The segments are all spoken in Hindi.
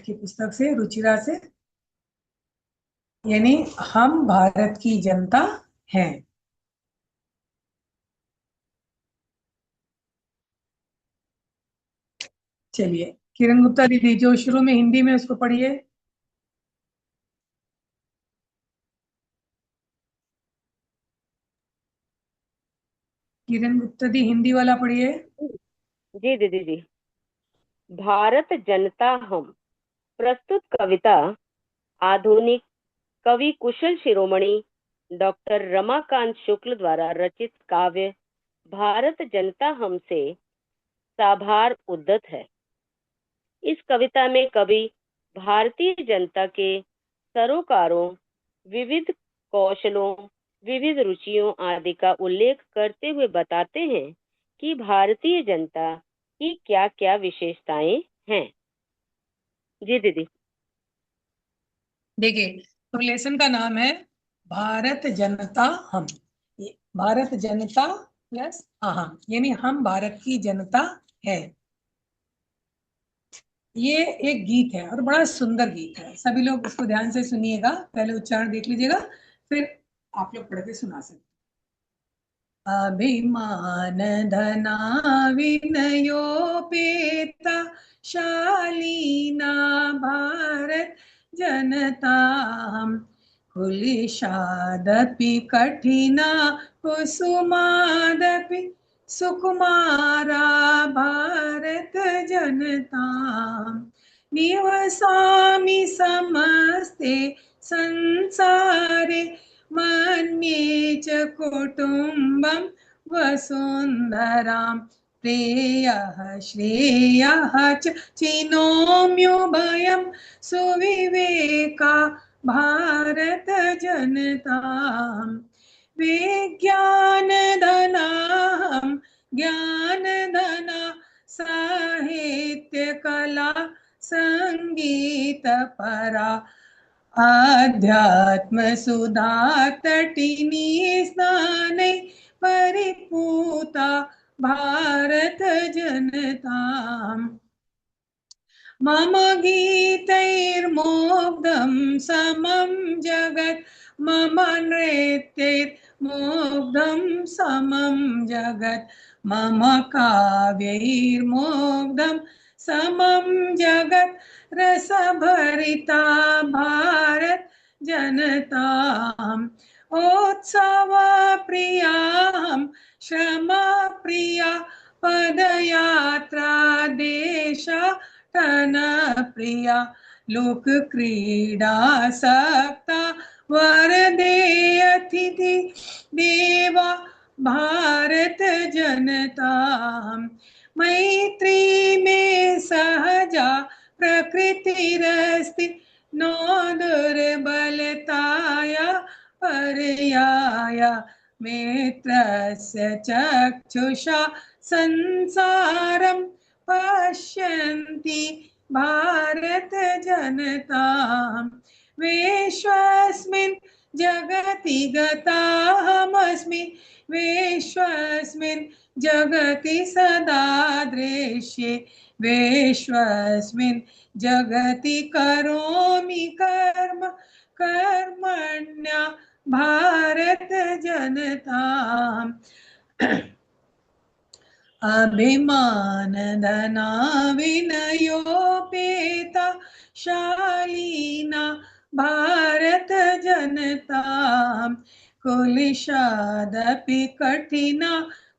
की पुस्तक से, रुचिरा से, यानी हम भारत की जनता हैं। चलिए, किरण गुप्ता दीदी जो शुरू में हिंदी में उसको पढ़िए। किरण गुप्ता दी हिंदी वाला पढ़िए। जी दीदी जी। भारत जनता हम। प्रस्तुत कविता आधुनिक कवि कुशल शिरोमणि डॉक्टर रमाकांत शुक्ल द्वारा रचित काव्य भारत जनता हम से साभार उद्धत है। इस कविता में कवि भारतीय जनता के सरोकारों, विविध कौशलों, विविध रुचियों आदि का उल्लेख करते हुए बताते हैं कि भारतीय जनता की क्या क्या विशेषताएं हैं। जी दीदी। देखिए, तो लेसन का नाम है भारत जनता हम। ये भारत जनता प्लस हम, यानी हम भारत की जनता है। ये एक गीत है और बड़ा सुंदर गीत है। सभी लोग इसको ध्यान से सुनिएगा, पहले उच्चारण देख लीजिएगा, फिर आप लोग पढ़ के सुना सकते। अभिमान धना विनयोपेता शालीना भारत जनता हम। कुलिशादपि कठिना कुसुमादपि सुकुमारा भारत जनता हम। निवसामि समस्ते संसारे मन्ये च कुटुम्बं वसुन्धरां। प्रेयः श्रेयः च चिनोम्युभयं सुविवेका भारत जनताम्। विज्ञानधनाहं ज्ञानधना साहित्यकला संगीतपरा। आध्यात्म सुधा तटिनी स्नानै परिपूता भारत जनताम्। मम गीतैर्मुग्धं समं जगत् मम नृत्यैर्मुग्धं समं जगत् मम काव्यैर्मुग्धं समं जगत् रसभरिता भारत जनताम्। उत्सव प्रियाहं श्रम प्रिया पदयात्रा देशा तन प्रिया लोक क्रीडा सक्ता वरदे अतिथि देवा भारत जनता। मैत्री में सहजा प्रकृतिरस्ति नो दुर्बलताया पर्याया। मित्रस्य चक्षुषा संसारं पश्यन्ति भारत जनता। विश्वस्मिन् जगति गताहमस्मि विश्वस्मिन् जगति सदा दृश्ये। विश्वस्मिन् जगति करोमि कर्म कर्मण्या भारत जनता। अभिमान धना विनयोपेता शालीना भारत जनता। कुलिशादपि कठिना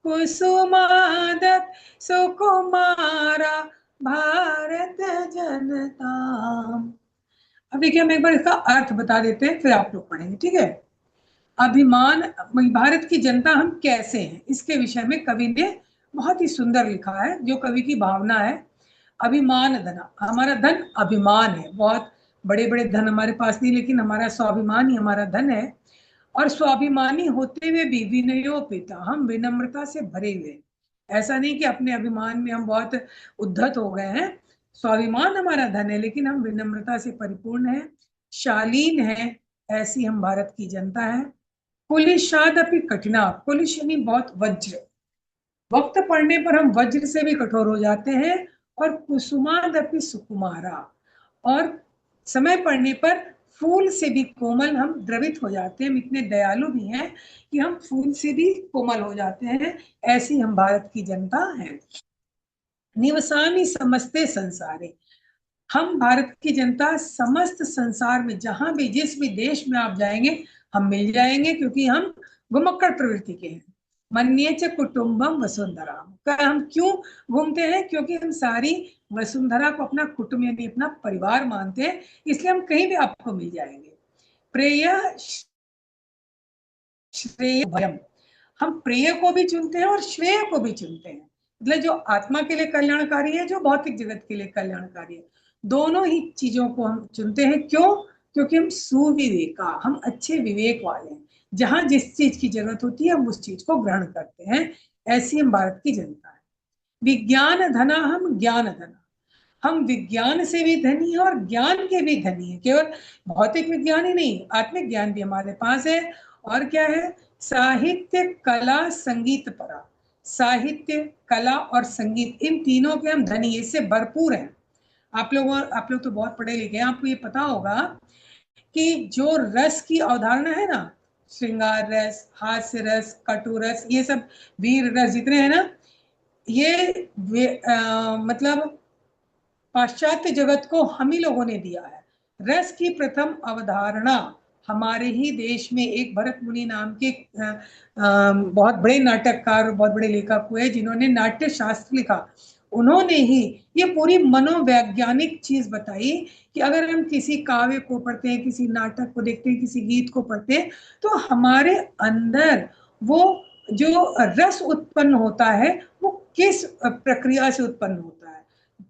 कुसुमादपि सुकुमारा भारत जनता। अब देखिए, हम एक बार इसका अर्थ बता देते हैं, फिर आप लोग पढ़ेंगे, ठीक है। अभिमान, भारत की जनता हम कैसे हैं, इसके विषय में कवि ने बहुत ही सुंदर लिखा है, जो कवि की भावना है। अभिमान धना, हमारा धन अभिमान है। बहुत बड़े बड़े धन हमारे पास नहीं, लेकिन हमारा स्वाभिमान ही हमारा धन है। और स्वाभिमानी होते हुए भी विनयोपिता, हम विनम्रता से भरे हुए। ऐसा नहीं कि अपने अभिमान में हम बहुत उद्धत हो गए हैं। स्वाभिमान हमारा धन है, लेकिन हम विनम्रता से परिपूर्ण है, शालीन है। ऐसी हम भारत की जनता है। कुलिशाद अपनी कठिना, कुलिश यानी बहुत वज्र, वक्त पड़ने पर हम वज्र से भी कठोर हो जाते हैं। और कुसुमाद अपनी सुकुमारा, और समय पड़ने पर फूल से भी कोमल हम द्रवित हो जाते हैं। हम इतने दयालु भी हैं कि हम फूल से भी कोमल हो जाते हैं। ऐसी हम भारत की जनता है। निवसामि समस्ते संसारे, हम भारत की जनता समस्त संसार में जहां भी जिस भी देश में आप जाएंगे हम मिल जाएंगे, क्योंकि हम घुमक्कड़ प्रवृत्ति के हैं। मन्ये च कुटुम्बम वसुंधरा, हम क्यों घूमते हैं? क्योंकि हम सारी वसुंधरा को अपना कुटुंब यानी अपना परिवार मानते हैं, इसलिए हम कहीं भी आपको मिल जाएंगे। प्रेय श्रेय भयम, हम प्रेय को भी चुनते हैं और श्रेय को भी चुनते हैं। मतलब जो आत्मा के लिए कल्याणकारी है, जो भौतिक जगत के लिए कल्याणकारी है, दोनों ही चीजों को हम चुनते हैं। क्यों? क्योंकि हम सुविवेका, हम अच्छे विवेक वाले हैं। जहां जिस चीज की जरूरत होती है हम उस चीज को ग्रहण करते हैं। ऐसी हम भारत की जनता है। विज्ञान धना हम ज्ञान धना, हम विज्ञान से भी धनी हैं और ज्ञान के भी धनी हैं। केवल भौतिक विज्ञान ही नहीं, आत्मिक ज्ञान भी हमारे पास है। और क्या है? साहित्य कला संगीत परा, साहित्य कला और संगीत, इन तीनों के हम धनी, इससे भरपूर हैं। आप लोग तो बहुत पढ़े लिखे हैं, आपको ये पता होगा कि जो रस की अवधारणा है ना, श्रृंगार रस, हास्य रस, कटु रस, ये सब वीर रस जितने हैं ना, ये मतलब पाश्चात्य जगत को हम ही लोगों ने दिया है। रस की प्रथम अवधारणा हमारे ही देश में एक भरत मुनि नाम के बहुत बड़े नाटककार, बहुत बड़े लेखक हुए जिन्होंने नाट्य शास्त्र लिखा। उन्होंने ही ये पूरी मनोवैज्ञानिक चीज बताई कि अगर हम किसी काव्य को पढ़ते हैं, किसी नाटक को देखते हैं, किसी गीत को पढ़ते हैं, तो हमारे अंदर वो जो रस उत्पन्न होता है वो किस प्रक्रिया से उत्पन्न होता है,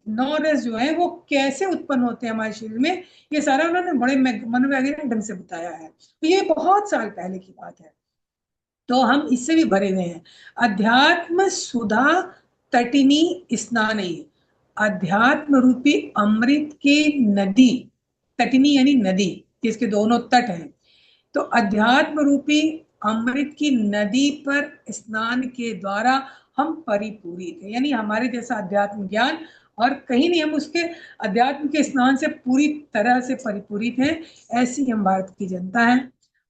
नौ रस जो है वो कैसे उत्पन्न होते हैं हमारे शरीर में, ये सारा उन्होंने बड़े मनोवैज्ञानिक ढंग से बताया है। तो ये बहुत साल पहले की बात है, तो हम इससे भी भरे हुए हैं। अध्यात्म सुधा तटिनी स्नान, अध्यात्म रूपी अमृत की नदी, तटिनी यानी नदी जिसके दोनों तट हैं, तो अध्यात्म रूपी अमृत की नदी पर स्नान के द्वारा हम परिपूरित हैं। यानी हमारे जैसा अध्यात्म ज्ञान और कहीं नहीं, हम उसके अध्यात्म के स्नान से पूरी तरह से परिपूरित हैं। ऐसी हम भारत की जनता है।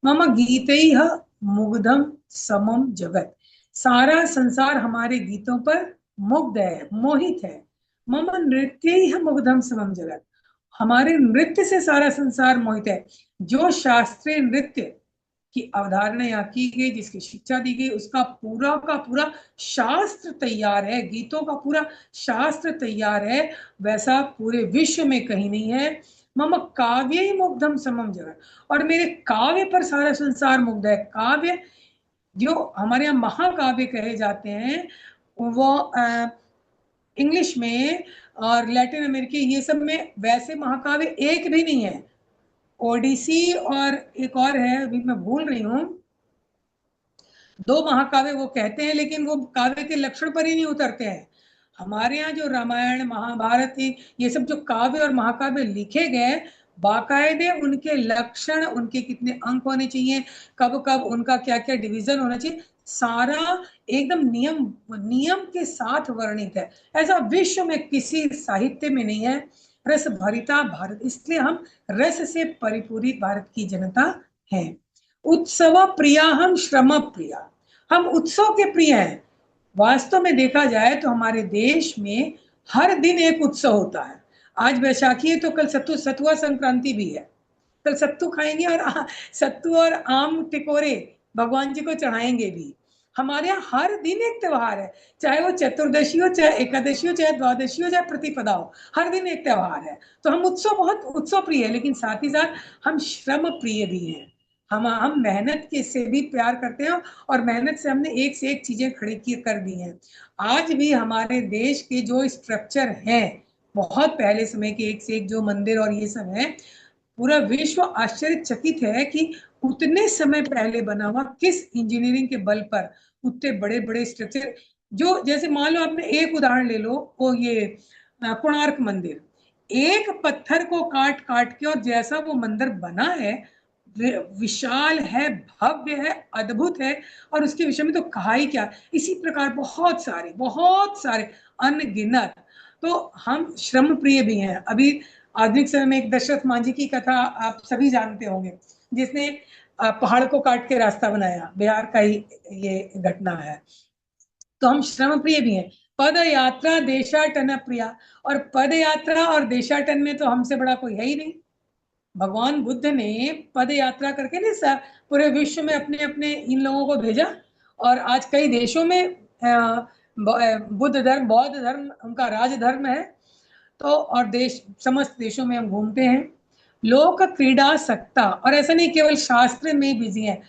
मम गीतैः मुग्धम समम जगत, सारा संसार हमारे गीतों पर मुग्ध है, मोहित है। मम नृत्यैः मुग्धम समम जगत, हमारे नृत्य से सारा संसार मोहित है। जो शास्त्रीय नृत्य की अवधारणा यहाँ की गई, जिसकी शिक्षा दी गई, उसका पूरा का पूरा शास्त्र तैयार है, गीतों का पूरा शास्त्र तैयार है, वैसा पूरे विश्व में कहीं नहीं है। मम काव्य ही मुग्धम समम जगत, और मेरे काव्य पर सारा संसार मुग्ध है। काव्य जो हमारे यहाँ महाकाव्य कहे जाते हैं, वो इंग्लिश में और लैटिन अमेरिकी ये सब में वैसे महाकाव्य एक भी नहीं है। ओडिसी और एक और है, अभी मैं भूल रही हूँ, दो महाकाव्य वो कहते हैं, लेकिन वो काव्य के लक्षण पर ही नहीं उतरते हैं। हमारे यहाँ जो रामायण महाभारत ये सब जो काव्य और महाकाव्य लिखे गए, बाकायदे उनके लक्षण, उनके कितने अंक होने चाहिए, कब कब उनका क्या क्या डिवीजन होना चाहिए, सारा एकदम नियम नियम के साथ वर्णित है। ऐसा विश्व में किसी साहित्य में नहीं है। रस भरिता भारत, इसलिए हम रस से परिपूरित भारत की जनता है। उत्सव प्रिया हम श्रम प्रिया, हम उत्सव के प्रिय हैं। वास्तव में देखा जाए तो हमारे देश में हर दिन एक उत्सव होता है। आज वैशाखी है तो कल सतुआ संक्रांति भी है, कल सत्तू खाएंगे और सत्तू और आम टिकोरे भगवान जी को चढ़ाएंगे भी। हमारे यहाँ हर दिन एक त्योहार है, चाहे वो चतुर्दशी हो, चाहे एकादशी हो, चाहे द्वादशी हो, चाहे प्रतिपदा हो, हर दिन एक त्योहार है। तो हम बहुत उत्सव प्रिय है, लेकिन साथ ही साथ हम श्रम प्रिय भी हैं। हम मेहनत के से भी प्यार करते हैं, और मेहनत से हमने एक से एक चीजें खड़ी कर दी हैं। आज भी हमारे देश के जो स्ट्रक्चर हैं, बहुत पहले समय के एक से एक जो मंदिर और ये सब है, पूरा विश्व आश्चर्यचकित है कि उतने समय पहले बना हुआ किस इंजीनियरिंग के बल पर उतने बड़े बड़े स्ट्रक्चर, जो जैसे मान लो आपने एक उदाहरण ले लो, वो ये कोणार्क मंदिर, एक पत्थर को काट काट के और जैसा वो मंदिर बना है, विशाल है, भव्य है, अद्भुत है, और उसके विषय में तो कहा ही क्या। इसी प्रकार बहुत सारे अनगिनत। तो हम श्रम प्रिय भी हैं। अभी आधुनिक समय में एक दशरथ मांझी की कथा आप सभी जानते होंगे, जिसने पहाड़ को काट के रास्ता बनाया, बिहार का ही ये घटना है। तो हम श्रम प्रिय भी हैं। पद यात्रा देशाटन प्रिया, और पद यात्रा और देशाटन में तो हमसे बड़ा कोई है ही नहीं। भगवान बुद्ध ने पद यात्रा करके ना पूरे विश्व में अपने अपने इन लोगों को भेजा, और आज कई देशों में बुद्ध धर्म, बौद्ध धर्म उनका राज धर्म है। तो और देश, समस्त देशों में हम घूमते हैं। लोक क्रीड़ा सकता, और ऐसा नहीं केवल शास्त्र में बिजी है,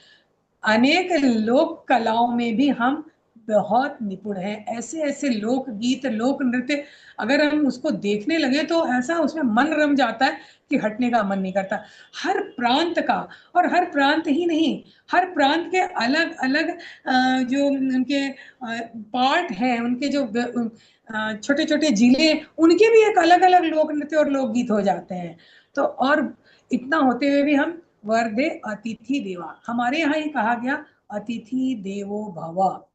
अनेक लोक कलाओं में भी हम बहुत निपुण हैं। ऐसे ऐसे लोक गीत, लोक नृत्य, अगर हम उसको देखने लगे तो ऐसा उसमें मन रम जाता है कि हटने का मन नहीं करता। हर प्रांत का, और हर प्रांत ही नहीं, हर प्रांत के अलग अलग जो उनके पार्ट हैं, उनके जो छोटे छोटे जिले, उनके भी एक अलग अलग लोक नृत्य और लोकगीत हो जाते हैं। तो और इतना होते हुए भी हम वर्दे अतिथि देवा, हमारे यहाँ ही कहा गया अतिथि देवो भव,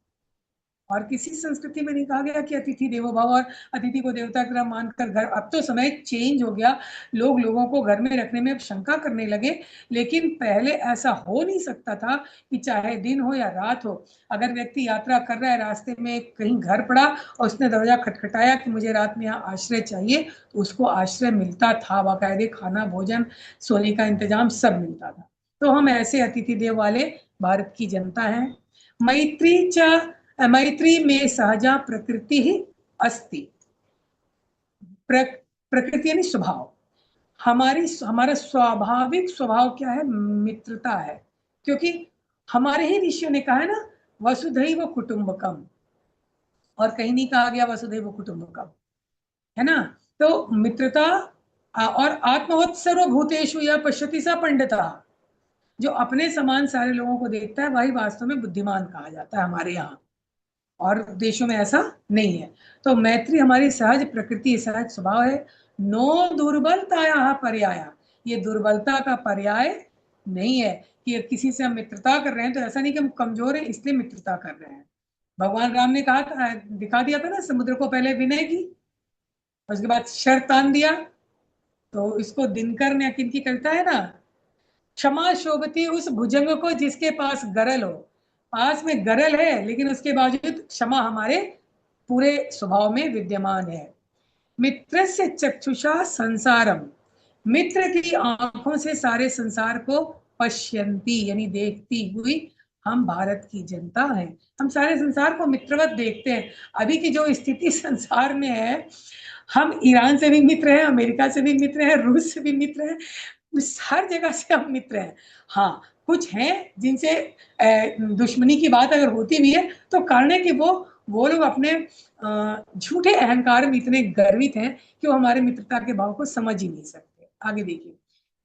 और किसी संस्कृति में नहीं कहा गया कि अतिथि देवो भव और अतिथि को देवता की तरह मानकर घर। अब तो समय चेंज हो गया, लोग लोगों को घर में रखने में शंका करने लगे, लेकिन पहले ऐसा हो नहीं सकता था कि चाहे दिन हो या रात हो, अगर व्यक्ति यात्रा कर रहा है, रास्ते में कहीं घर पड़ा और उसने दरवाजा खटखटाया कि मुझे रात में यहाँ आश्रय चाहिए, तो उसको आश्रय मिलता था, बाकायदे खाना, भोजन, सोने का इंतजाम सब मिलता था। तो हम ऐसे अतिथि देव वाले भारत की जनता हैं। मैत्री च मैत्री में सहजा प्रकृति ही अस्ति। प्रकृति यानी स्वभाव, हमारा स्वाभाविक स्वभाव क्या है? मित्रता है। क्योंकि हमारे ही ऋषियों ने कहा है ना, वसुधैव कुटुंबकम, और कहीं नहीं कहा गया वसुधैव कुटुंबकम, है ना। तो मित्रता, और आत्मवत् सर्वभूतेषु या पश्यति स पंडिता, जो अपने समान सारे लोगों को देखता है वही वास्तव में बुद्धिमान कहा जाता है हमारे यहाँ, और देशों में ऐसा नहीं है। तो मैत्री हमारी सहज प्रकृति, सहज स्वभाव है। नो दुर्बलताया पर्याया, ये दुर्बलता का पर्याय नहीं है कि किसी से हम मित्रता कर रहे हैं तो ऐसा नहीं कि हम कमजोर हैं इसलिए मित्रता कर रहे हैं। भगवान राम ने कहा था, दिखा दिया था ना समुद्र को, पहले विनय की, उसके बाद शर तान दिया। तो इसको दिनकर ने किन की कविता है ना, क्षमा शोभती उस भुजंग को जिसके पास गरल हो। पास में गरल है लेकिन उसके बावजूद क्षमा हमारे पूरे स्वभाव में विद्यमान है। मित्र से चक्षुषा संसारम, मित्र की आंखों से सारे संसार को पश्यंती यानी देखती हुई हम भारत की जनता हैं। हम सारे संसार को मित्रवत देखते हैं। अभी की जो स्थिति संसार में है, हम ईरान से भी मित्र हैं, अमेरिका से भी मित्र हैं, रूस से भी मित्र हैं, हर जगह से हम मित्र हैं। हाँ, कुछ हैं जिनसे दुश्मनी की बात अगर होती भी है तो कारण है कि वो लोग अपने झूठे अहंकार में इतने गर्वित हैं कि वो हमारे मित्रता के भाव को समझ ही नहीं सकते। आगे देखिए,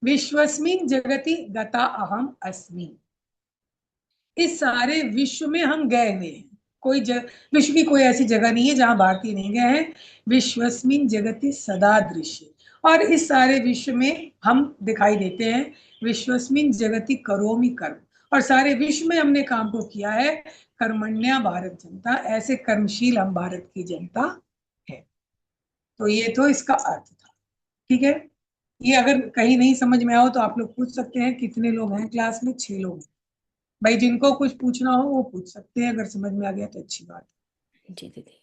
विश्वस्मिन जगति गता अहम अस्मि, इस सारे विश्व में हम गए हुए हैं। विश्व की कोई ऐसी जगह नहीं है जहां भारतीय नहीं गए हैं। विश्वस्मिन जगति सदा दृश्य, और इस सारे विश्व में हम दिखाई देते हैं। विश्वस्मिन जगति करोमि कर्म, और सारे विश्व में हमने काम को किया है। कर्मण्या भारत जनता, ऐसे कर्मशील हम भारत की जनता है। तो ये तो इसका अर्थ था। ठीक है, ये अगर कहीं नहीं समझ में आओ तो आप लोग पूछ सकते हैं। कितने लोग हैं क्लास में? 6 लोग हैं। भाई जिनको कुछ पूछना हो वो पूछ सकते हैं, अगर समझ में आ गया तो अच्छी बात है। जी दीदी,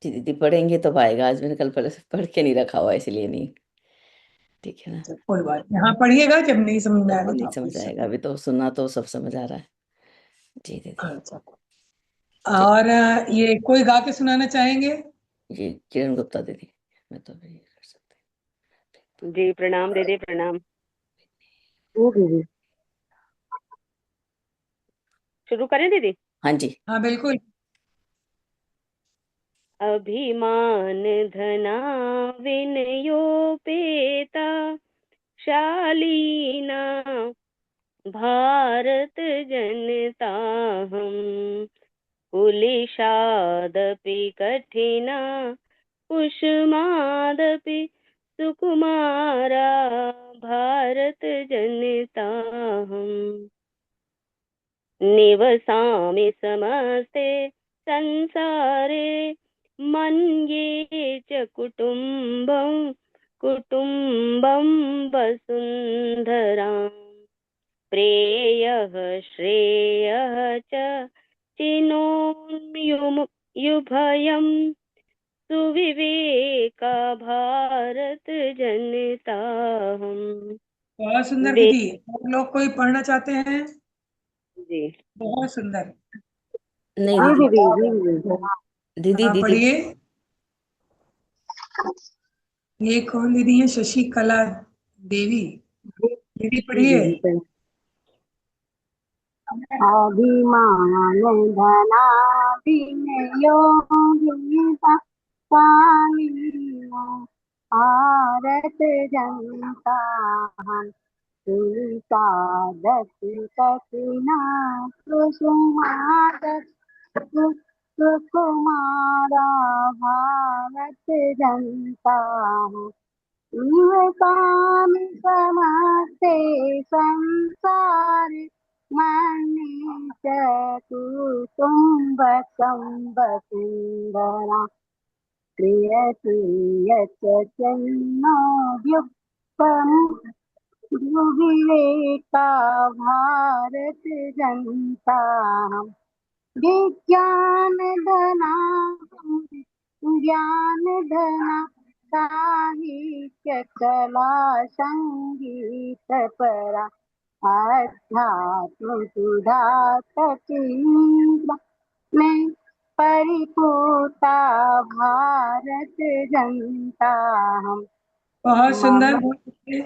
जी दीदी पढ़ेंगे तो आएगा। आज मैंने कल पढ़ के नहीं रखा हुआ इसलिए नहीं। ठीक है ना, तो कोई बात नहीं, हाँ पढ़िएगा, जब नहीं समझ में आएगा तो नहीं आप समझ पूछ आएगा। सकते अभी तो सुनना तो सब समझ आ रहा है। जी दीदी। हैं। अच्छा, जी, और ये कोई गा के सुनाना चाहेंगे? जी किरण गुप्ता दीदी, मैं तो अभी कर सकते। जी प्रणाम दीदी, प्रणाम। शुरू करें दीदी? हाँ जी। हाँ बिल्कुल। अभिमान धना विनयोपेता शालीना भारत जनता हम, कुलिशादपि कठिना कुसुमादपि सुकुमारा भारत जनता हम, निवसामि समस्ते संसारे मन्ये च कुटुम्बं कुटुम्बं वसुन्धराम् प्रेयः श्रेयः च चिनोम्युभयम् सुविवेका भारत जनता हम। बहुत सुंदर दे दीदी। और लोग कोई पढ़ना चाहते हैं? जी बहुत सुंदर। नहीं जी दीदी, दीदी जी जी। दीदी हाँ दीदी पढ़िए। ये कौन दीदी है? शशिकला देवी। दीदी जी पढ़िए। दीदी सही। अभिमान धनाभिनयोगिता कालिया भारत जनता हम। एकादश कठिना कुसुमादश सुकुमारा भारत जनता हम। युवकानि समस्ते संसार मनीष कुटुम्ब संवसुन्धरा क्रियते विवेका भारत जनता विज्ञान धना ज्ञान धना साहित्य कला संगीत परा अध्यात्म सुधा कटीला में परिपूता भारत जनता हम। बहुत सुंदर, मम बहुत अच्छे।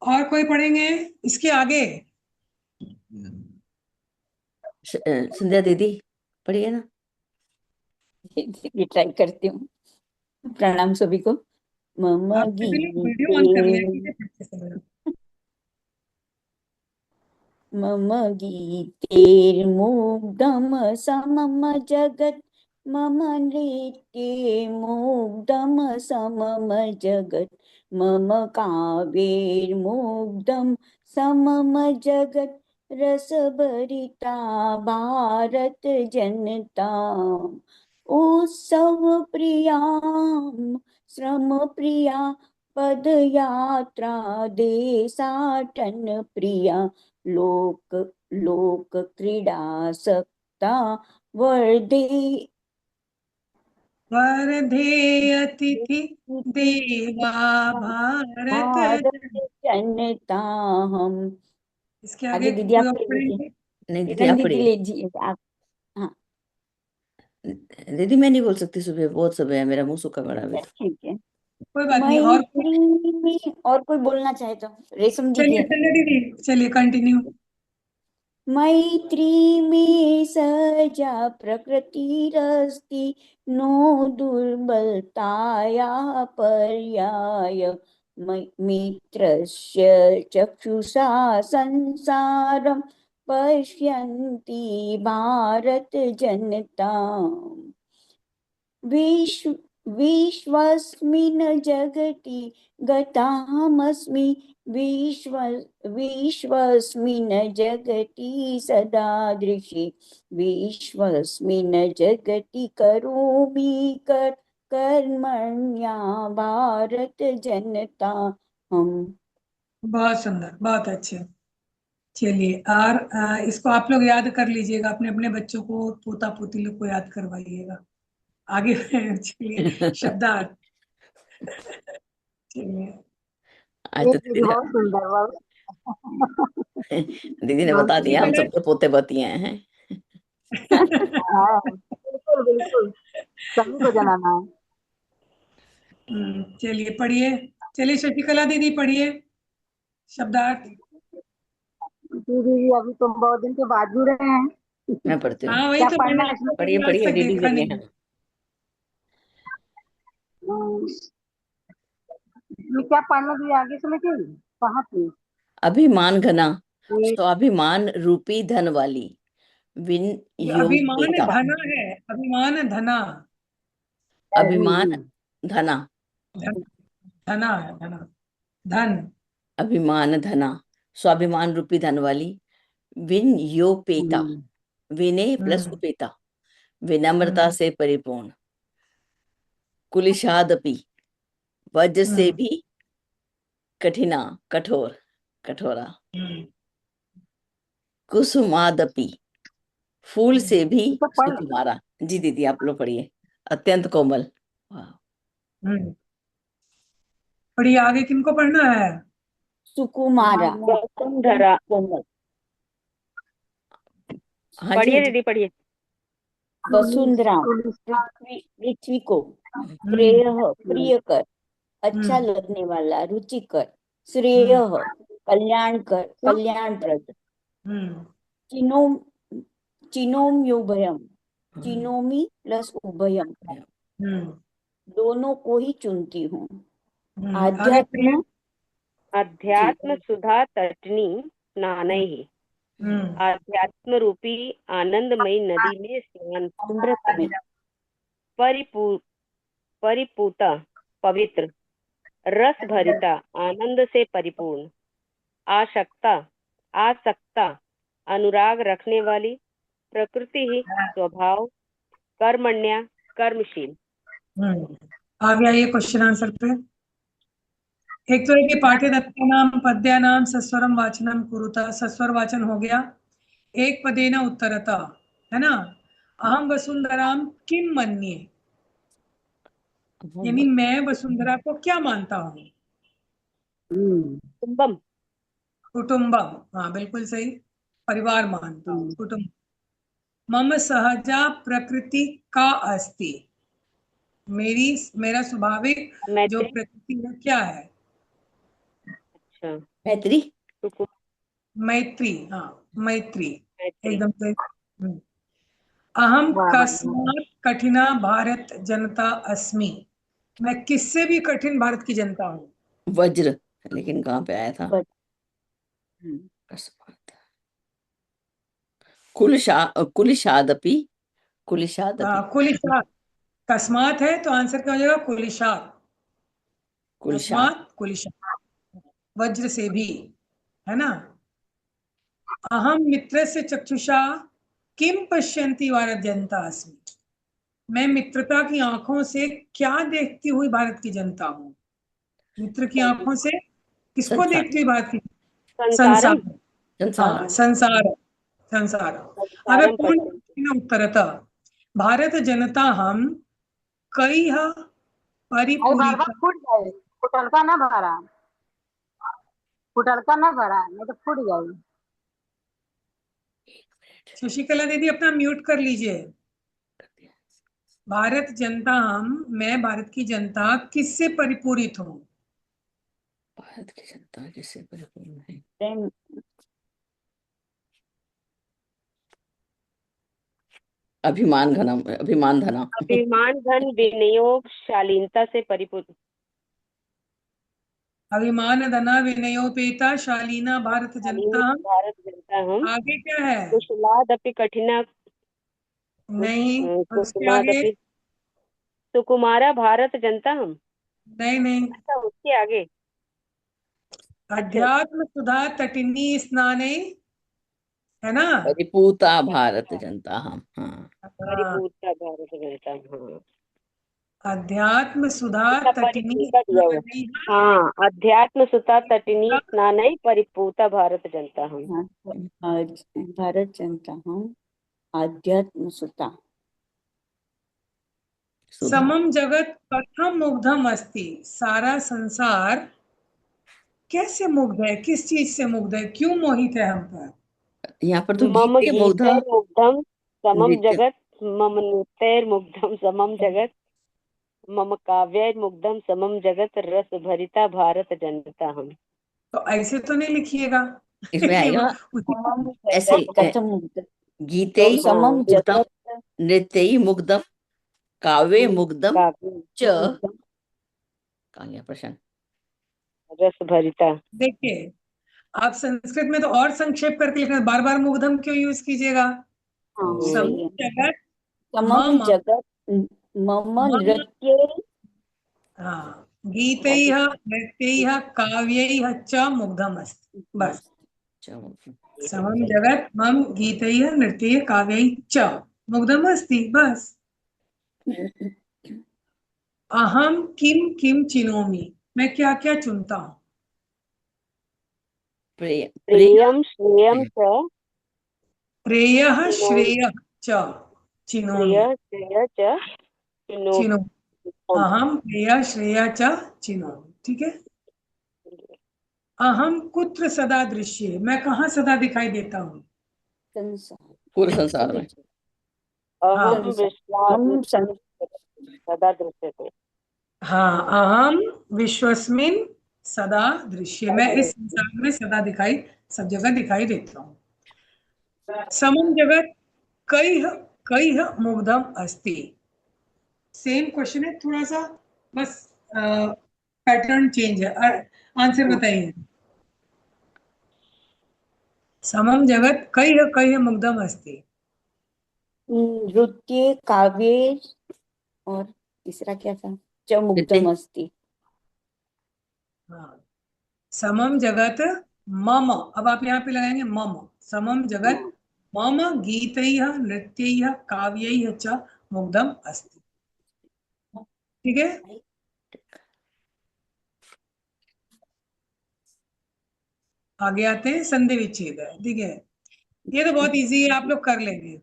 और कोई पढ़ेंगे इसके आगे? संध्या दीदी पढ़िए ना। ये ट्राई करती हूँ। प्रणाम सभी को। मम आप किसी ने वीडियो ऑन कर लिया है, गीते ठीक है, पीछे से। मम गीतेर्मुग्धम समम जगत् मम नृत्ये मुग्धम समम जगत् मम काव्यैर्मुग्धं समम जगत् रसभरिता भारत जनता उत्सव प्रियां श्रम प्रिया पदयात्रा देशाटन प्रिया लोक लोक क्रीडा सक्ता वर्धे वर्धे अतिथि देवा भारत भारत। जनता हम। इसके आगे आगे दीदी कोई आप और पढ़ लीजिए। पढ़ेंगे? नहीं दीदी नहीं आप दीदी पढ़िए। लीजिए आप। दीदी मैं नहीं बोल सकती, सुबह बहुत सुबह है, मेरा मुंह सूखा पड़ा अभी तो। ठीक है। कोई बात नहीं, और कोई? मैत्री में और कोई बोलना चाहे तो रेशम दीदी चलिए है। चलिए दीदी, चलिए कंटिन्यू। मैत्री में सजा प्रकृतिरस्ति नो दुर्बलताया पर्याय मित्रस्य चक्षुषा संसारं पश्यन्ति भारत जनता विश्व विश्वस्मिन् जगति गतामस्मि विश्व विश्वस्मिन् जगति सदादृशि विश्वस्मिन् जगति करोमि कर्मण्या भारत जनता हम। बहुत सुंदर, बहुत अच्छे। चलिए, और इसको आप लोग याद कर लीजिएगा, अपने अपने बच्चों को, पोता पोती लोग को याद करवाइएगा आगे। चलिए, शब्दार्थ। चलिए। आज ये तो दीदी दीदी बहुत सुंदर बहुत दीदी ने बहुत बता दिया हम शशिकला। सबके पोते बतिए हैं। हाँ बिल्कुल बिल्कुल सभी को जलाना है। चलिए पढ़िए। चलिए शशिकला दीदी पढ़िए शब्दार्थ। जी दीदी अभी तो बहुत दिन के बाद जुड़े हैं। मैं पढ़ती हूँ। हाँ वही क्या तो, मैंने पढ़ना है इसमें? आपको पढ़िए कभी आज पढ़िए तक दीदी देखा के लिए नहीं है। है। इसमें क्या पढ़ना दीदी आगे से लेके कहाँ पे? अभिमान घना ये स्वाभिमान रूपी धन वाली विन ये अभिमान योग्यता। धना है, अभिमान धना। जी अभिमान जी धना धन, धना है, धना, धन। अभिमान धना स्वाभिमान रूपी धन वाली विनयोपेता हम्म, विनय प्लस हम्म उपेता विनम्रता हम्म से परिपूर्ण कुलिशादपि, वज्र से हम्म, भी कठिना, कठोर, कठोरा। हम्म, कुसुमादपि, फूल से भी तो पढ़ सुकुमारा। जी दीदी आप लोग पढ़िए। अत्यंत कोमल। वाह। हम्म। पढ़िए आगे, किनको पढ़ना है? सुकुमारा, वसुंधरा। कोमल। हाँ जी पढ़िए हाँ जी। दीदी पढ़िए। वसुंधरा, पुलिस पृथ्वी को। हम्म, श्रेयः, प्रियकर, अच्छा हम्म, लगने वाला, रुचिकर। श्रेयः, कल्याणकर, कल्याणप्रद। हम्म, चिनो चिनोम्युभयम, हाँ, चिनोमी प्लस उभयम, हम्म, दोनों को ही चुनती हूँ। आगे पढ़िए। आध्यात्म, अध्यात्म सुधा तटनी स्नानैः, हम्म, आध्यात्म रूपी आनंदमयी नदी में स्नान, अमृत में। परिपू परिपूता, पवित्र, रस भरिता, आनंद से परिपूर्ण, आशक्ता, आसक्ता, अनुराग रखने वाली, प्रकृति ही, स्वभाव, कर्मण्या, कर्मशील। आगे आइए क्वेश्चन आंसर पे। एक तो है कि पाठ्यदत्तानां पद्यानां सस्वरम वाचनम कुरुता, सस्वर वाचन हो गया। एक पदेन उत्तरता, है ना। अहम वसुंधरां किम मन्ये, यानी मैं वसुंधरा को क्या मानता हूँ। कुंभम। कुटुंबम, हाँ बिल्कुल सही, परिवार मानता हूँ, कुटुंब। मम सहजा प्रकृति का अस्ति, मेरा स्वाभाविक जो मैत्री। प्रकृति है क्या है? अच्छा। मैत्री। सुकु- मैत्री, हाँ मैत्री, मैत्री। एकदम सही। अहम वाह वाह कस्मात् कठिना भारत जनता अस्मि, मैं किससे भी कठिन भारत की जनता हूँ। वज्र, लेकिन कहाँ पे आया था? अकस्मात। कुलिशादपि, कुलिशादपि, कुलिशात, कस्मात है तो आंसर क्या हो जाएगा? कुलिशात, कुलिशाद। कस्मात कुलिशात, वज्र से भी, है ना। अहम मित्र से चक्षुषा किम पश्यन्ति भारत जनता अस्मि, मैं मित्रता की आंखों से क्या देखती हुई भारत की जनता हूँ। मित्र की आंखों से किसको संसार, देखती हुई भारत की? संसारम। संसार, संसार। हाँ संसार, संसार। अगर संसारम पूर्ण पश्यन्ति। उत्तरता भारत जनता हम कई अरे बार बार परिपूरिता, फूट जाए, फुटलका ना भरा, फुटलका ना भरा नहीं तो फूट जाए। शशिकला दीदी अपना म्यूट कर लीजिए। भारत जनता हम, मैं भारत की जनता किससे परिपूरित हूँ? भारत की जनता किससे परिपूर्ण है? प्रेम, अभिमान घना, अभिमान धना। अभिमान धन विनियोग शालीनता से परिपूर्ण। अभिमान धना विनयोपेता शालीना भारत जनता शालीन हम। भारत जनता हम। आगे क्या है? कुशलादपि कठिना, नहीं, उसके आगे। कुसुमादपि, सुकुमारा भारत जनता हम। नहीं नहीं, अच्छा उसके आगे। अच्छा। अध्यात्म सुधा तटिनी स्नाने, है ना। परिपूता भारत जनता हम। हाँ। हाँ, परिपूर्ता भारत जनता हाँ। अध्यात्म सुधा अच्छा तटिनी परिपूर्ता दिया हुआ। स्नाने, हाँ अध्यात्म सुता तटिनी स्नानै परिपूता भारत जनता हम। हाँ, आज भारत जनता हूँ। आध्यात्म सुता, सुधा। समम जगत कथम मुग्धम अस्ति, सारा संसार कैसे मुग्ध है, किस चीज से मुग्ध है, क्यों मोहित है हम पर? यहाँ पर तो मम गीते मुग्धम, गीतैर्मुग्धं समम नृत्य। जगत, मम नृत्यैर्मुग्धं समम जगत, मम काव्यैर्मुग्धं समम जगत, रस भरिता भारत जनता हम। तो ऐसे तो नहीं लिखिएगा। इसमें आएगा उसी समम ऐसे जगत कथम मुग्ध, गीते तो समम मुग्धम, जगत नृत्य मुग्धम, काव्ये मुग्धम काव्य च। मुग्धम। कहाँ गया प्रश्न? रस भरिता। देखिए, आप संस्कृत में तो और संक्षेप करके लिखना, बार बार मुग्धम क्यों यूज कीजिएगा? हाँ सम वही है। जगत समम मम, जगत मम मम, नृत्ये, हाँ गीतैः नृत्यैः काव्यैः च मुग्धम अस्ति, बस। समम जगत मम गीतैः नृत्यैः काव्यैः च मुग्धम अस्ति, बस। अहम किम किम चिनोमि, मैं क्या क्या चुनता हूँ। प्रेय प्रियम श्रेयम च प्रेयः चिनोमि। श्रेयः च चिनोमि। प्रिय श्रेय च चिनोमि। चिनो अहम प्रेयः श्रेयः च चिनोमि, ठीक है। अहम कुत्र सदा दृश्ये, मैं कहाँ सदा दिखाई देता हूँ। संसार पूरे संसार में। अहम संसार हम विश्वास सदा दृश्यते। हाँ, अहम विश्वस्मिन सदा दृश्य, मैं इस संसार में सदा दिखाई, सब जगह दिखाई देता हूँ। समम जगत कैः कैः मुग्धम अस्ति, सेम क्वेश्चन है, थोड़ा सा बस पैटर्न चेंज है। आंसर बताइए। समम जगत कैः कैः मुग्धम अस्ति। नृत्ये काव्ये और तीसरा क्या था, च मुग्धम अस्ति। हाँ, समम जगत मम, अब आप यहाँ पे लगाएंगे मम, समम जगत मम गीतैः नृत्यैः काव्यैः च मुग्धम अस्ति, ठीक है। आगे आते हैं संधि विच्छेद है, ठीक है। ये तो बहुत इजी है, आप लोग कर लेंगे।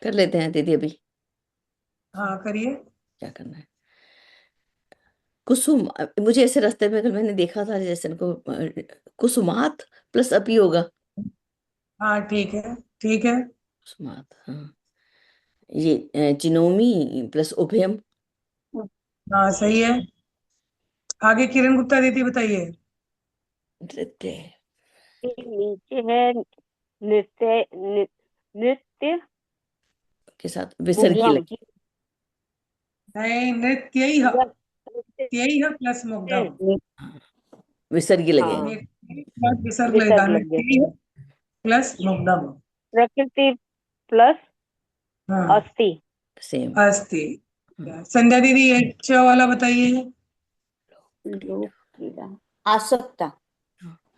कर लेते हैं दीदी अभी। हाँ करिए। क्या करना है। कुसुम, मुझे ऐसे रास्ते में कल मैंने देखा था जैसे इनको कुसुमात प्लस अपी होगा। हाँ ठीक है, ठीक है। कुसुमात, हाँ। ये चिनोमी प्लस उभयम। हाँ सही है। आगे किरण गुप्ता दीदी बताइए। नृत्य नीचे है नृत्य नृत्य के साथ विसर्गी मुग्धम। लगी। नहीं, नृत्यैः, नृत्य त्यैः प्लस मुग्धम, हाँ, विसर्गी लगे। हाँ, विसर्ग लगेगा, विसर्ग लग गया। नृत्यैः प्लस मुग्धम। प्रकृति प्लस हाँ अस्थि। सेम। अस्ति। संध्या दीदी ये च वाला बताइए। लोक क्रीड़ा आसक्ता।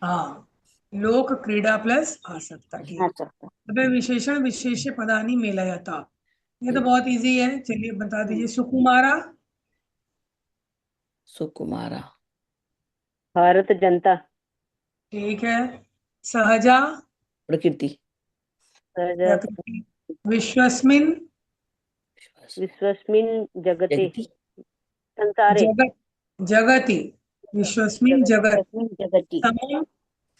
हाँ, लोक क्रीड़ा प्लस आसक्ता की। आसक्ता। अबे विशेषण विशेष्य पदानि मेलयता, ये तो बहुत इजी है, चलिए बता दीजिए। सुकुमारा, सुकुमारा भारत जनता। ठीक है। सहजा, प्रकृति। प्रकृति। विश्वस्मिन, विश्वस्मिन जगते जगति संसारे। जगत, जगति, विश्वस्मिन जगत। तस्मिन् जगति समम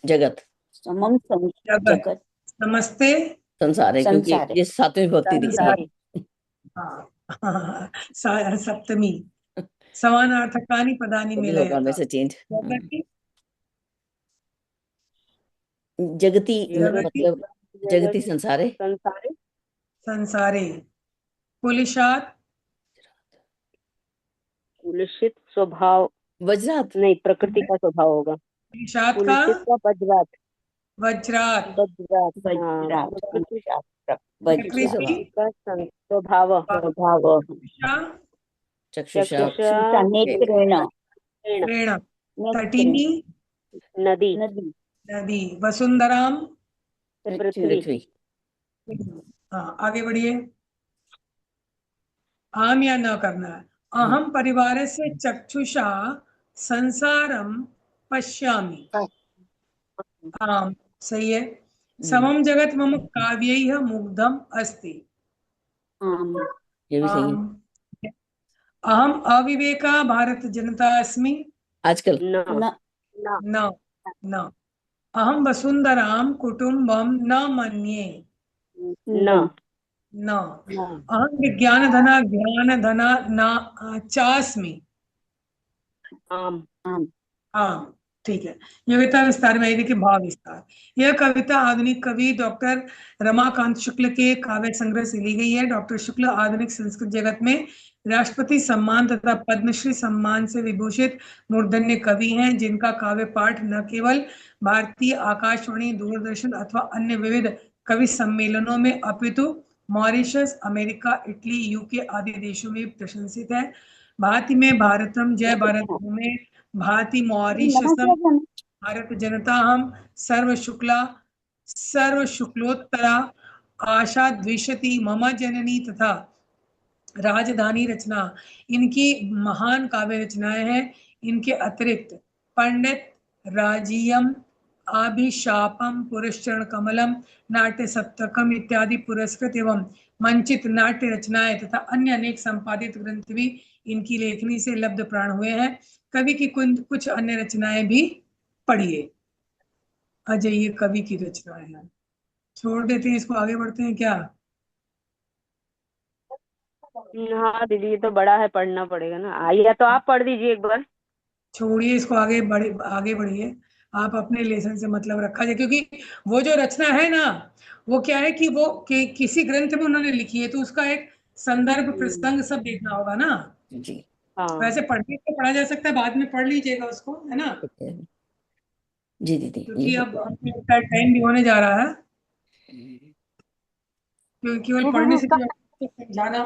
जगत समम जगत, जगत नमस्ते संसार है, क्योंकि संसारे। ये सातवीं विभक्ति दिख रही है। संसारे। हाँ, सप्तमी। समानार्थकानि पदानि वो भी होगा मेलयता। वैसे चेंज। जगति, जगति जगति, मतलब जगति संसारे। संसारे। संसारे। कुलिशात, कुलुषित स्वभाव, वज्रात नहीं प्रकृति का स्वभाव होगा। कुलिशात का कुलुषित का वज्रात। वज्रात। वज्रात, हाँ, वज्रात प्रकृति प्रकृति वज्रात स्वभाव। का स्वभाव। स्वभाव। चक्षुषा चक्षुषा नेत्रेण प्रेण। नेत्रेण तटिनी, नदी। नदी नदी। वसुंधराम, पृथ्वी पृथ्वी। हाँ आगे बढ़िए। आम या न करना है। अहम परिवार से चक्षुषा संसारम पश्यामि। आम, सही है। समम जगत मम काव्यैः मुग्धम अस्ति। आम ये भी सही है। आम। अहम अविवेका भारत जनता अस्मि। आजकल न न न, न। अहम वसुंधराम कुटुंबम न मन्ये। न न। अहम विज्ञान धना ज्ञान धना न चास्मि। आम आम हाँ ठीक है। योग्यता विस्तार में आएगी कि भाव विस्तार। यह कविता आधुनिक कवि डॉक्टर रमाकांत शुक्ल के काव्य संग्रह से ली गई है। डॉक्टर शुक्ल आधुनिक संस्कृत जगत में राष्ट्रपति सम्मान तथा पद्मश्री सम्मान से विभूषित मूर्धन्य कवि हैं, जिनका काव्य पाठ न केवल भारतीय आकाशवाणी, दूरदर्शन अथवा अन्य विविध कवि सम्मेलनों में अपितु मॉरिशस, अमेरिका, इटली, यूके आदि देशों में प्रशंसित है। भारती में भारतम, जय भारत भूमि, भाति मॉरिशसम, भारत जनता हम, सर्व शुक्ला सर्व शुक्लोत्तरा आशा द्विशति मम जननी तथा राजधानी रचना, इनकी महान काव्य रचनाएं हैं। इनके अतिरिक्त पंडित राजीयम, अभिशापम, पुरस्चरण कमलम, नाट्य सप्तकम इत्यादि पुरस्कृत एवं मंचित नाट्य रचनाएं तथा अन्य अनेक संपादित ग्रंथ भी इनकी लेखनी से लब्ध प्राण हुए हैं। कवि की कुछ अन्य रचनाएं भी पढ़िए। अजय, ये कवि की रचनाएं हैं, छोड़ देते हैं इसको, आगे बढ़ते हैं क्या? हाँ दीदी, ये तो बड़ा है, पढ़ना पड़ेगा ना। आइए, तो आप पढ़ दीजिए एक बार। छोड़िए इसको, आगे बढ़िए। आप अपने लेसन से मतलब रखा जाए, क्योंकि वो जो रचना है ना, वो क्या है कि वो किसी ग्रंथ में उन्होंने लिखी है, तो उसका एक संदर्भ प्रसंग सब देखना होगा ना। जी हाँ वैसे पढ़ने को पढ़ा जा सकता है, बाद में पढ़ लीजिएगा उसको, है ना, ठीक है। जी दीदी क्योंकि लिख अब टाइम भी होने जा रहा है। क्योंकि केवल दीदी पढ़ने जी से इसका समझाना